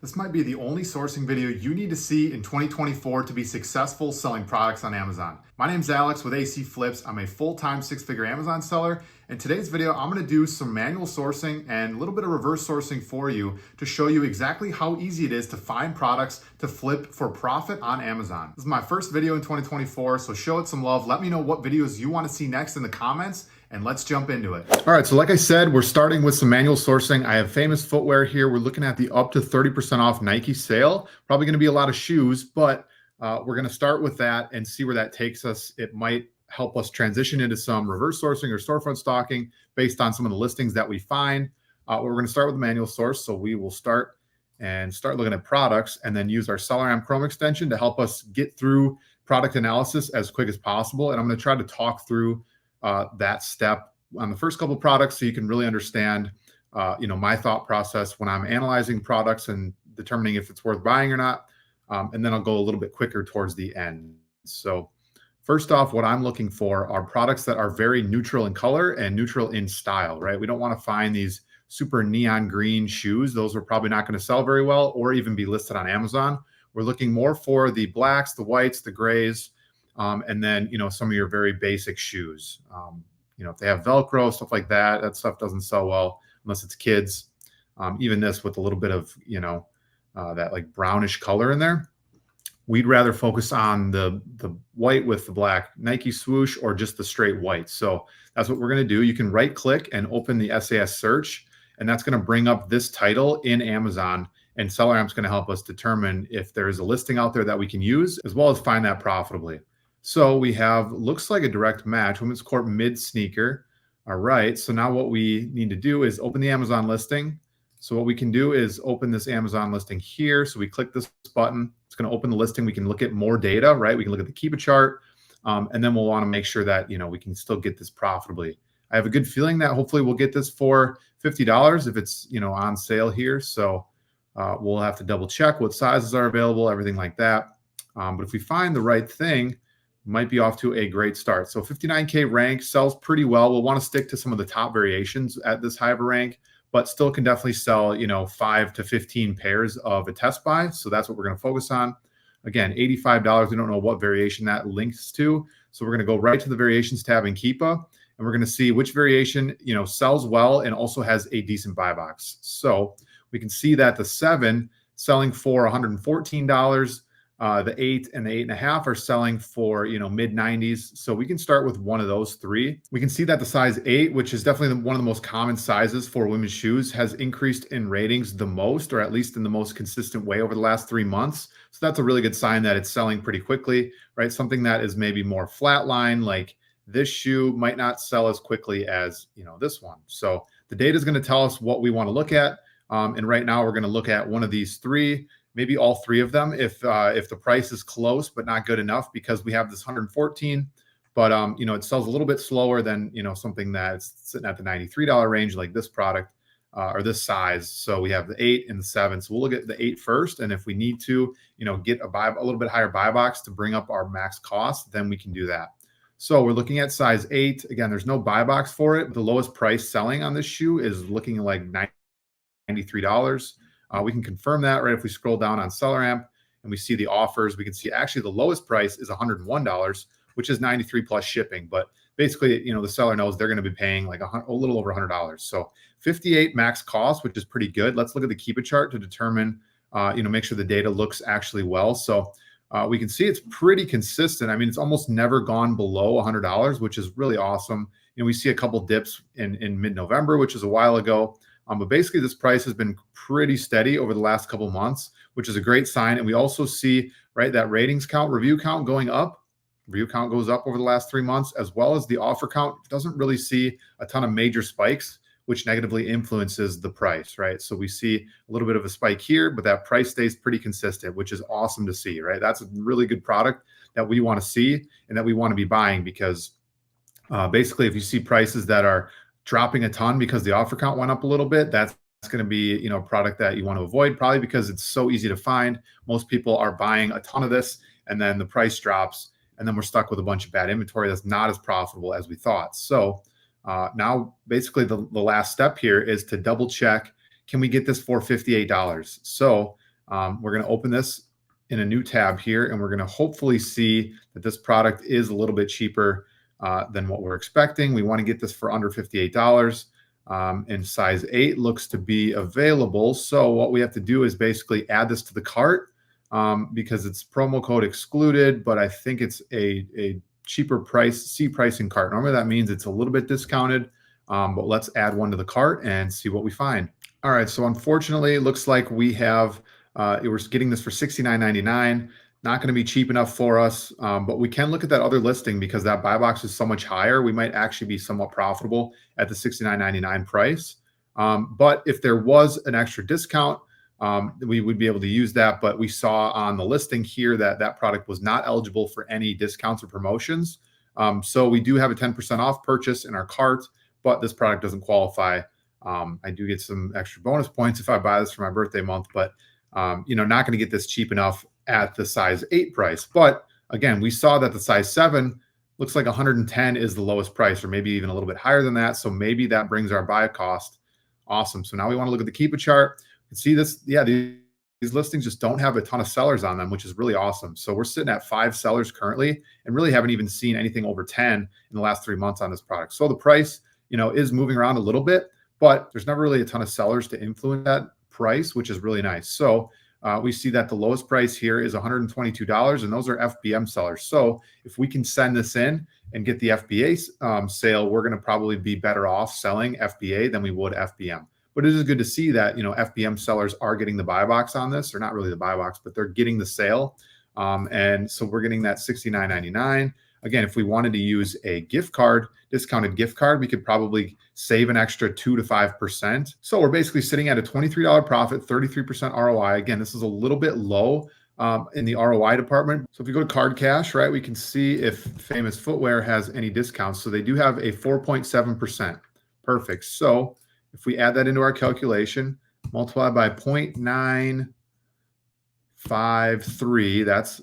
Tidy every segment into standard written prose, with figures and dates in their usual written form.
This might be the only sourcing video you need to see in 2024 to be successful selling products on Amazon. My name's Alex with AC Flips. I'm a full-time six-figure Amazon seller. In today's video, I'm gonna do some manual sourcing and a little bit of reverse sourcing for you to show you exactly how easy it is to find products to flip for profit on Amazon. This is my first video in 2024, so show it some love. Let me know what videos you wanna see next in the comments, and let's jump into it. All right, so like I said, we're starting with some manual sourcing. I have Famous Footwear here. We're looking at the up to 30% off Nike sale. Probably gonna be a lot of shoes, but we're gonna start with that and see where that takes us. It might help us transition into some reverse sourcing or storefront stalking based on some of the listings that we find. We're gonna start with the manual source. So we will start looking at products and then use our SellerAmp Chrome extension to help us get through product analysis as quick as possible. And I'm gonna try to talk through that step on the first couple of products so you can really understand my thought process when I'm analyzing products and determining if it's worth buying or not. And then I'll go a little bit quicker towards the end. So first off, what I'm looking for are products that are very neutral in color and neutral in style, right? We don't want to find these super neon green shoes. Those are probably not going to sell very well or even be listed on Amazon. We're looking more for the blacks, the whites, the grays, and then, some of your very basic shoes. If they have Velcro, stuff like that, that stuff doesn't sell well unless it's kids. Even this with a little bit of, that like brownish color in there. We'd rather focus on the white with the black Nike swoosh or just the straight white. So that's what we're going to do. You can right click and open the SAS search, and that's going to bring up this title in Amazon. And SellerAmp's going to help us determine if there is a listing out there that we can use, as well as find that profitably. So we have, looks like a direct match, Women's Court mid sneaker. All right, so now what we need to do is open the Amazon listing. So what we can do is open this Amazon listing here. So we click this button, it's gonna open the listing. We can look at more data, right? We can look at the Keepa chart, and then we'll wanna make sure that, we can still get this profitably. I have a good feeling that hopefully we'll get this for $50 if it's, on sale here. So we'll have to double check what sizes are available, everything like that. But if we find the right thing, might be off to a great start. So 59K rank sells pretty well. We'll want to stick to some of the top variations at this high of a rank, but still can definitely sell, 5 to 15 pairs of a test buy. So that's what we're going to focus on. Again, $85. We don't know what variation that links to. So we're going to go right to the variations tab in Keepa, and we're going to see which variation, sells well and also has a decent buy box. So we can see that the 7 selling for $114. The 8 and the 8.5 are selling for, mid 90s. So we can start with one of those three. We can see that the size 8, which is definitely one of the most common sizes for women's shoes, has increased in ratings the most, or at least in the most consistent way over the last 3 months. So that's a really good sign that it's selling pretty quickly, right? Something that is maybe more flatline, like this shoe, might not sell as quickly as, this one. So the data is going to tell us what we want to look at. And right now we're going to look at one of these three, maybe all three of them if the price is close but not good enough, because we have this 114, but it sells a little bit slower than something that's sitting at the $93 range like this product or this size. So we have the 8 and the 7. So we'll look at the 8 first, and if we need to get a little bit higher buy box to bring up our max cost, then we can do that. So we're looking at size 8. Again, there's no buy box for it. The lowest price selling on this shoe is looking like $93. We can confirm that, right? If we scroll down on SellerAmp and we see the offers, we can see actually the lowest price is $101, which is 93 plus shipping. But basically, the seller knows they're going to be paying like a little over $100. So 58 max cost, which is pretty good. Let's look at the Keepa chart to determine, make sure the data looks actually well. So we can see it's pretty consistent. I mean, it's almost never gone below $100, which is really awesome. We see a couple dips in mid-November, which is a while ago. But basically, this price has been pretty steady over the last couple months, which is a great sign. And we also see, right, that ratings count, review count going up. Review count goes up over the last 3 months, as well as the offer count doesn't really see a ton of major spikes, which negatively influences the price, right? So we see a little bit of a spike here, but that price stays pretty consistent, which is awesome to see, right? That's a really good product that we want to see and that we want to be buying, because basically, if you see prices that are dropping a ton because the offer count went up a little bit, that's going to be a product that you want to avoid, probably because it's so easy to find. Most people are buying a ton of this, and then the price drops, and then we're stuck with a bunch of bad inventory that's not as profitable as we thought. So now basically the last step here is to double check, can we get this for $58? So We're going to open this in a new tab here, and we're going to hopefully see that this product is a little bit cheaper than what we're expecting. We want to get this for under $58. And size 8 looks to be available. So what we have to do is basically add this to the cart because it's promo code excluded, but I think it's a cheaper price, C pricing cart. Normally that means it's a little bit discounted, but let's add one to the cart and see what we find. All right, so unfortunately, it looks like we have, we're getting this for $69.99. Not going to be cheap enough for us, but we can look at that other listing because that buy box is so much higher. We might actually be somewhat profitable at the $69.99 price. But if there was an extra discount, we would be able to use that. But we saw on the listing here that that product was not eligible for any discounts or promotions. So we do have a 10% off purchase in our cart, but this product doesn't qualify. I do get some extra bonus points if I buy this for my birthday month, but not going to get this cheap enough at the size 8 price. But again, we saw that the size 7 looks like 110 is the lowest price, or maybe even a little bit higher than that. So maybe that brings our buy cost. Awesome. So now we want to look at the Keepa chart and see this. Yeah, these listings just don't have a ton of sellers on them, which is really awesome. So we're sitting at 5 sellers currently and really haven't even seen anything over 10 in the last 3 months on this product. So the price, is moving around a little bit, but there's never really a ton of sellers to influence that price, which is really nice. So we see that the lowest price here is $122, and those are FBM sellers. So if we can send this in and get the FBA sale, we're going to probably be better off selling FBA than we would FBM. But it is good to see that, FBM sellers are getting the buy box on this, or not really the buy box, but they're getting the sale. And so we're getting that $69.99. Again, if we wanted to use a gift card, discounted gift card, we could probably save an extra 2 to 5%. So we're basically sitting at a $23 profit, 33% ROI. Again, this is a little bit low in the ROI department. So if we go to Card Cash, right, we can see if Famous Footwear has any discounts. So they do have a 4.7%. Perfect. So if we add that into our calculation, multiply by 0.953, that's,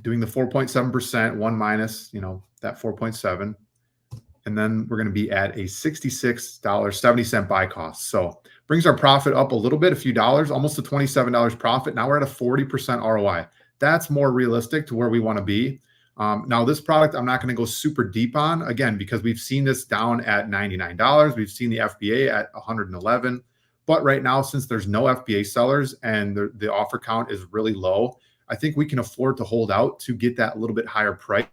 doing the 4.7%, 1 minus, that 4.7. And then we're going to be at a $66.70 buy cost. So brings our profit up a little bit, a few dollars, almost a $27 profit. Now we're at a 40% ROI. That's more realistic to where we want to be. Now this product, I'm not going to go super deep on, again, because we've seen this down at $99. We've seen the FBA at $111. But right now, since there's no FBA sellers and the offer count is really low, I think we can afford to hold out to get that a little bit higher price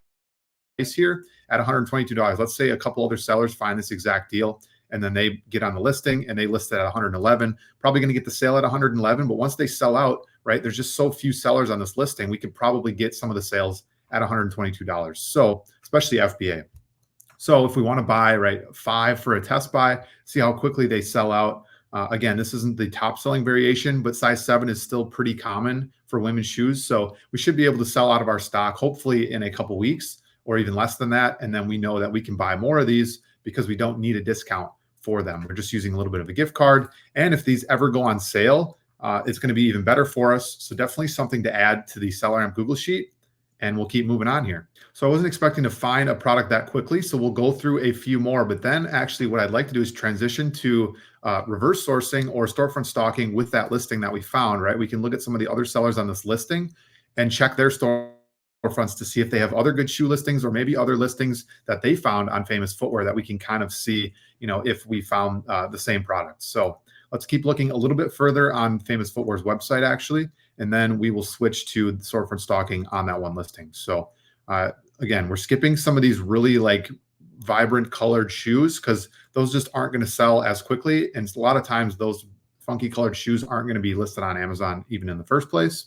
here at $122. Let's say a couple other sellers find this exact deal and then they get on the listing and they list it at 111, probably going to get the sale at 111. But once they sell out, right, there's just so few sellers on this listing, we could probably get some of the sales at $122. So especially FBA. So if we want to buy, right, 5 for a test buy, see how quickly they sell out. Again, this isn't the top selling variation, but size 7 is still pretty common for women's shoes. So we should be able to sell out of our stock, hopefully in a couple weeks or even less than that. And then we know that we can buy more of these because we don't need a discount for them. We're just using a little bit of a gift card. And if these ever go on sale, it's going to be even better for us. So definitely something to add to the Seller Amp Google Sheet. And we'll keep moving on here. So I wasn't expecting to find a product that quickly. So we'll go through a few more, but then actually what I'd like to do is transition to reverse sourcing or storefront stalking with that listing that we found, right? We can look at some of the other sellers on this listing and check their storefronts to see if they have other good shoe listings or maybe other listings that they found on Famous Footwear that we can kind of see, if we found the same product. So let's keep looking a little bit further on Famous Footwear's website, actually, and then we will switch to the storefront stalking on that one listing. So again, we're skipping some of these really like vibrant colored shoes because those just aren't going to sell as quickly. And a lot of times those funky colored shoes aren't going to be listed on Amazon even in the first place.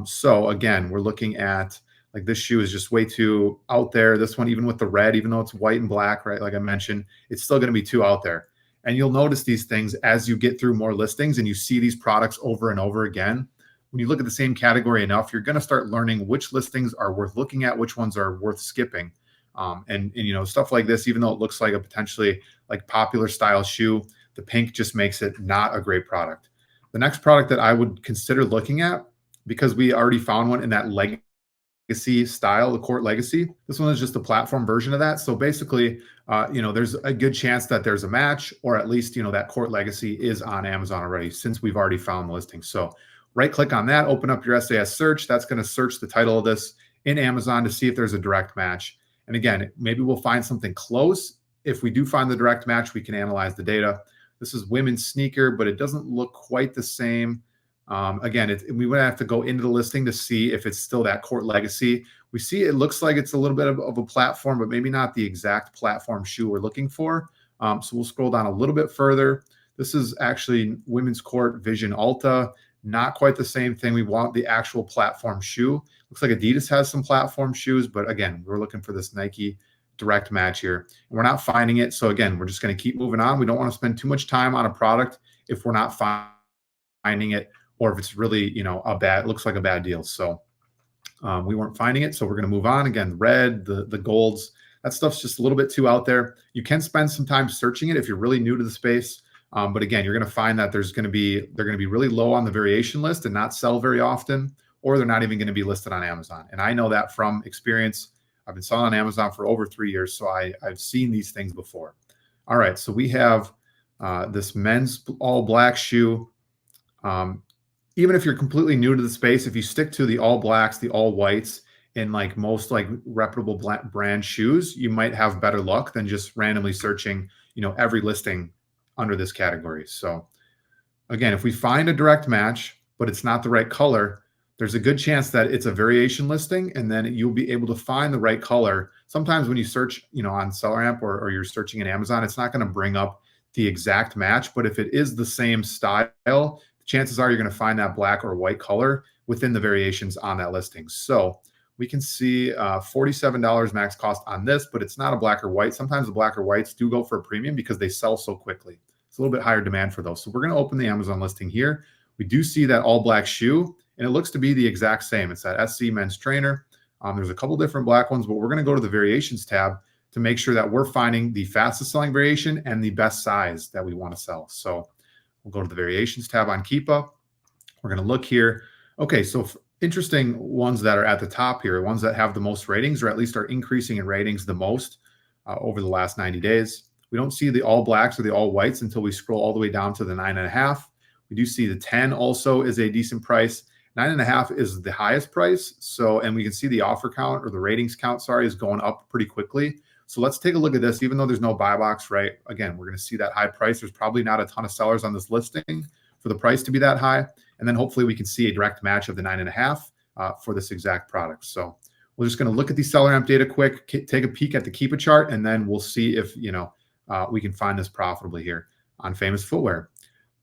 So again, we're looking at like this shoe is just way too out there. This one, even with the red, even though it's white and black, right? Like I mentioned, it's still going to be too out there. And you'll notice these things as you get through more listings and you see these products over and over again. When you look at the same category enough, you're going to start learning which listings are worth looking at, which ones are worth skipping. And stuff like this, even though it looks like a potentially like popular style shoe, the pink just makes it not a great product. The next product that I would consider looking at, because we already found one in that legacy style, the Court Legacy. This one is just a platform version of that. So basically, there's a good chance that there's a match, or at least, that Court Legacy is on Amazon already since we've already found the listing. So right click on that, open up your SAS search. That's going to search the title of this in Amazon to see if there's a direct match. And again, maybe we'll find something close. If we do find the direct match, we can analyze the data. This is women's sneaker, but it doesn't look quite the same. Again, we would have to go into the listing to see if it's still that Court Legacy. We see it looks like it's a little bit of a platform, but maybe not the exact platform shoe we're looking for. So we'll scroll down a little bit further. This is actually Women's Court Vision Ultra. Not quite the same thing. We want the actual platform shoe. Looks like Adidas has some platform shoes, but again, we're looking for this Nike direct match here. And we're not finding it. So again, we're just going to keep moving on. We don't want to spend too much time on a product if we're not finding it, or if it's really, it looks like a bad deal. So we weren't finding it. So we're going to move on. Again, the red, the golds, that stuff's just a little bit too out there. You can spend some time searching it if you're really new to the space. But again, you're going to find that they're going to be really low on the variation list and not sell very often, or they're not even going to be listed on Amazon. And I know that from experience. I've been selling on Amazon for over 3 years, so I've seen these things before. All right, so we have this men's all black shoe. Even if you're completely new to the space, if you stick to the all blacks, the all whites, and like most like reputable brand shoes, you might have better luck than just randomly searching, every listing under this category. So again, if we find a direct match, but it's not the right color, there's a good chance that it's a variation listing, and then you'll be able to find the right color. Sometimes when you search, on SellerAmp or you're searching in Amazon, it's not going to bring up the exact match, but if it is the same style, chances are you're going to find that black or white color within the variations on that listing. So we can see $47 max cost on this, but it's not a black or white. Sometimes the black or whites do go for a premium because they sell so quickly. It's a little bit higher demand for those. So we're going to open the Amazon listing here. We do see that all black shoe, and it looks to be the exact same. It's that SC men's trainer. There's a couple different black ones, but we're going to go to the variations tab to make sure that we're finding the fastest selling variation and the best size that we want to sell. So we'll go to the variations tab on Keepa. We're going to look here. Okay, so interesting ones that are at the top here, ones that have the most ratings, or at least are increasing in ratings the most over the last 90 days. We don't see the all blacks or the all whites until we scroll all the way down to the 9.5. We do see the 10 also is a decent price. 9.5 is the highest price. So, and we can see the offer count, or the ratings count, sorry, is going up pretty quickly. So let's take a look at this. Even though there's no buy box, right? Again, we're going to see that high price. There's probably not a ton of sellers on this listing for the price to be that high. And then hopefully we can see a direct match of the 9.5 for this exact product. So we're just going to look at the SellerAmp data quick, take a peek at the Keepa chart, and then we'll see if, we can find this profitably here on Famous Footwear.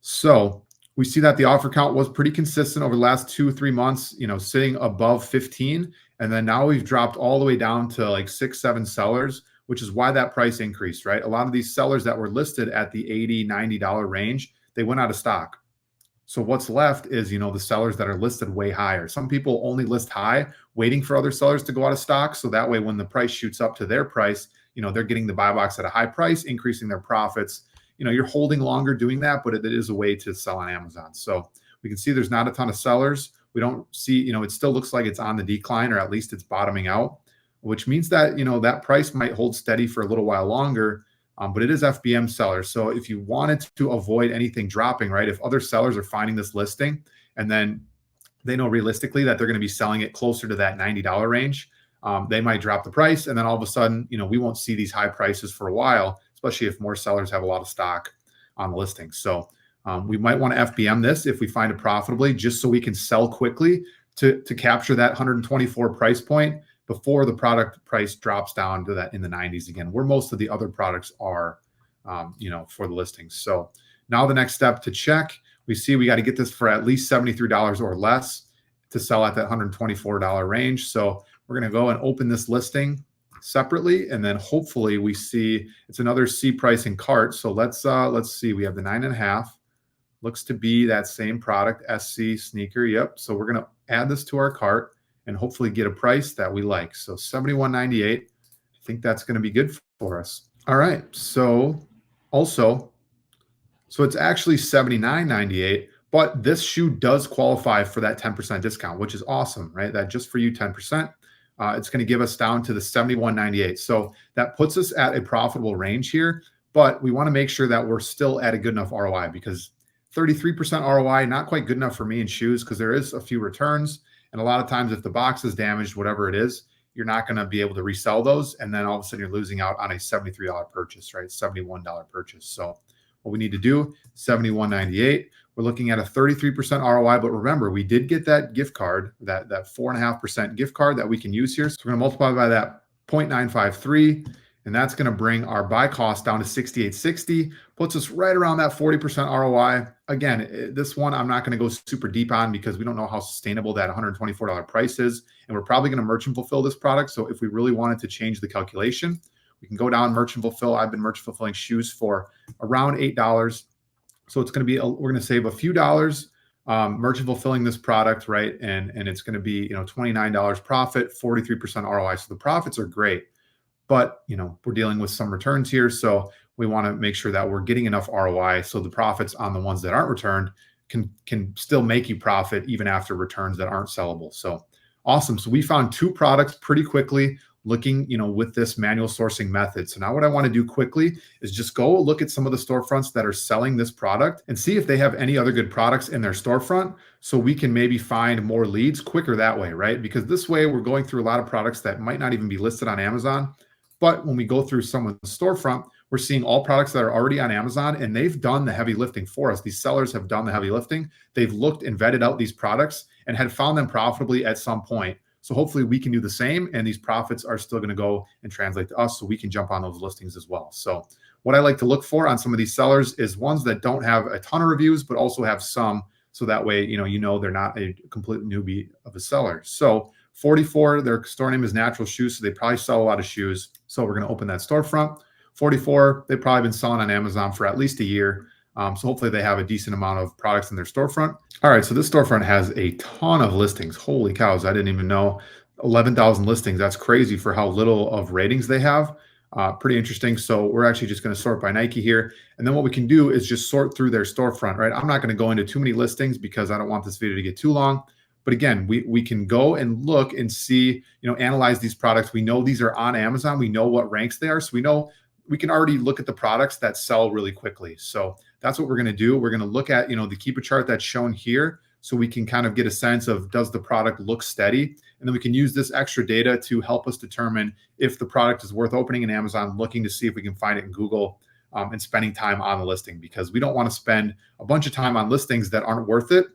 So we see that the offer count was pretty consistent over the last 2 or 3 months, sitting above 15. And then now we've dropped all the way down to like 6, 7 sellers, which is why that price increased, right? A lot of these sellers that were listed at the $80, $90 range, they went out of stock. So what's left is, the sellers that are listed way higher. Some people only list high, waiting for other sellers to go out of stock. So that way, when the price shoots up to their price, they're getting the buy box at a high price, increasing their profits. You're holding longer doing that, but it is a way to sell on Amazon. So we can see there's not a ton of sellers. We don't see, it still looks like it's on the decline, or at least it's bottoming out, which means that, that price might hold steady for a little while longer. But it is FBM sellers. So if you wanted to avoid anything dropping, right? If other sellers are finding this listing and then they know realistically that they're going to be selling it closer to that $90 range, they might drop the price. And then all of a sudden, we won't see these high prices for a while, especially if more sellers have a lot of stock on the listing. So we might want to FBM this if we find it profitably, just so we can sell quickly to capture that 124 price point before the product price drops down to that in the 90s again, where most of the other products are, for the listings. So now the next step to check, we see we got to get this for at least $73 or less to sell at that $124 range. So we're going to go and open this listing separately, and then hopefully we see it's another C price in cart. So let's see. We have the 9.5. Looks to be that same product, SC sneaker. Yep. So we're going to add this to our cart and hopefully get a price that we like. So $71.98. I think that's going to be good for us. All right. So it's actually $79.98, but this shoe does qualify for that 10% discount, which is awesome, right? That just for you, 10%. It's going to give us down to the $71.98. So that puts us at a profitable range here, but we want to make sure that we're still at a good enough ROI, because 33% ROI, not quite good enough for me in shoes because there is a few returns. And a lot of times, if the box is damaged, whatever it is, you're not going to be able to resell those. And then all of a sudden, you're losing out on a $73 purchase, right? $71 purchase. So what we need to do, $71.98. We're looking at a 33% ROI. But remember, we did get that gift card, that 4.5% gift card that we can use here. So we're going to multiply by that 0.953. And that's going to bring our buy cost down to $68.60, puts us right around that 40% ROI. Again, this one I'm not going to go super deep on because we don't know how sustainable that $124 price is. And we're probably going to merchant fulfill this product. So if we really wanted to change the calculation, we can go down merchant fulfill. I've been merchant fulfilling shoes for around $8. So it's going to be, we're going to save a few dollars merchant fulfilling this product, right? And it's going to be, $29 profit, 43% ROI. So the profits are great. But, we're dealing with some returns here. So we want to make sure that we're getting enough ROI. So the profits on the ones that aren't returned can still make you profit even after returns that aren't sellable. So awesome. So we found 2 products pretty quickly looking, with this manual sourcing method. So now what I want to do quickly is just go look at some of the storefronts that are selling this product and see if they have any other good products in their storefront. So we can maybe find more leads quicker that way, right? Because this way we're going through a lot of products that might not even be listed on Amazon. But when we go through someone's storefront, we're seeing all products that are already on Amazon, and they've done the heavy lifting for us. These sellers have done the heavy lifting. They've looked and vetted out these products and had found them profitably at some point. So hopefully we can do the same, and these profits are still going to go and translate to us so we can jump on those listings as well. So what I like to look for on some of these sellers is ones that don't have a ton of reviews, but also have some. So that way, they're not a complete newbie of a seller. So 44, their store name is Natural Shoes, so they probably sell a lot of shoes. So we're going to open that storefront. 44, they've probably been selling on Amazon for at least a year. So hopefully they have a decent amount of products in their storefront. All right, so this storefront has a ton of listings. Holy cows, I didn't even know. 11,000 listings. That's crazy for how little of ratings they have. Pretty interesting. So we're actually just going to sort by Nike here. And then what we can do is just sort through their storefront, right? I'm not going to go into too many listings because I don't want this video to get too long. But again, we can go and look and see, analyze these products. We know these are on Amazon. We know what ranks they are. So we know we can already look at the products that sell really quickly. So that's what we're going to do. We're going to look at, the Keepa chart that's shown here. So we can kind of get a sense of, does the product look steady? And then we can use this extra data to help us determine if the product is worth opening in Amazon, looking to see if we can find it in Google, and spending time on the listing, because we don't want to spend a bunch of time on listings that aren't worth it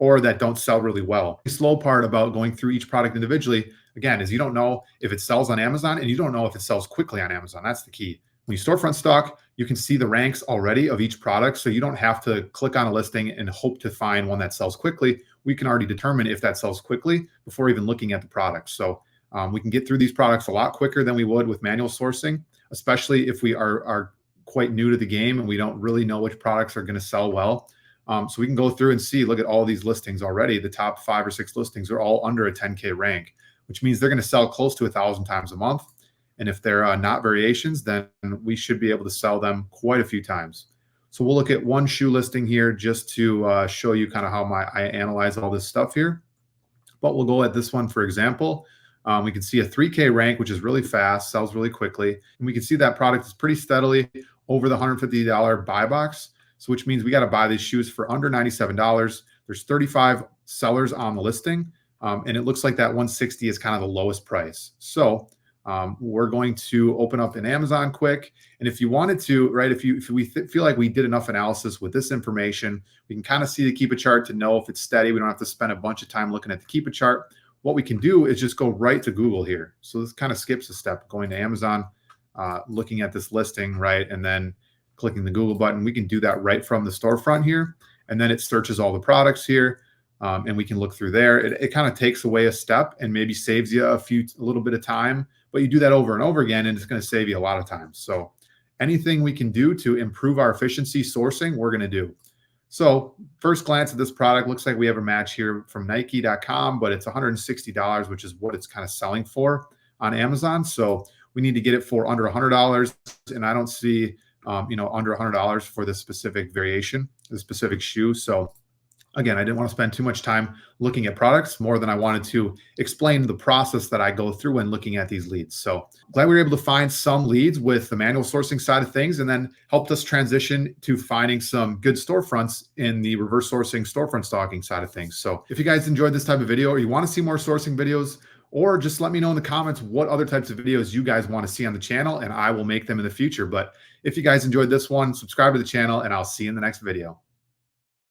or that don't sell really well. The slow part about going through each product individually, again, is you don't know if it sells on Amazon and you don't know if it sells quickly on Amazon. That's the key. When you storefront stock, you can see the ranks already of each product. So you don't have to click on a listing and hope to find one that sells quickly. We can already determine if that sells quickly before even looking at the product. So we can get through these products a lot quicker than we would with manual sourcing, especially if we are quite new to the game and we don't really know which products are going to sell well. So we can go through and see, look at all these listings already. The top 5 or 6 listings are all under a 10K rank, which means they're going to sell close to 1,000 times a month. And if they're not variations, then we should be able to sell them quite a few times. So we'll look at one shoe listing here just to show you kind of how I analyze all this stuff here. But we'll go at this one, for example. We can see a 3K rank, which is really fast, sells really quickly. And we can see that product is pretty steadily over the $150 buy box. So which means we got to buy these shoes for under $97. There's 35 sellers on the listing. And it looks like that 160 is kind of the lowest price. So we're going to open up an Amazon quick. And if you wanted to, right, if we feel like we did enough analysis with this information, we can kind of see the Keepa chart to know if it's steady. We don't have to spend a bunch of time looking at the Keepa chart. What we can do is just go right to Google here. So this kind of skips a step, going to Amazon, looking at this listing, right, and then clicking the Google button. We can do that right from the storefront here. And then it searches all the products here. And we can look through there. It kind of takes away a step and maybe saves you a little bit of time, but you do that over and over again, and it's going to save you a lot of time. So anything we can do to improve our efficiency sourcing, we're going to do. So first glance at this product, looks like we have a match here from Nike.com, but it's $160, which is what it's kind of selling for on Amazon. So we need to get it for under $100, and I don't see, under $100 for this specific variation, the specific shoe. So Again, I didn't want to spend too much time looking at products more than I wanted to explain the process that I go through when looking at these leads. So glad we were able to find some leads with the manual sourcing side of things, and then helped us transition to finding some good storefronts in the reverse sourcing storefront stalking side of things. So if you guys enjoyed this type of video or you want to see more sourcing videos, or just let me know in the comments what other types of videos you guys want to see on the channel, and I will make them in the future. But if you guys enjoyed this one, subscribe to the channel, and I'll see you in the next video.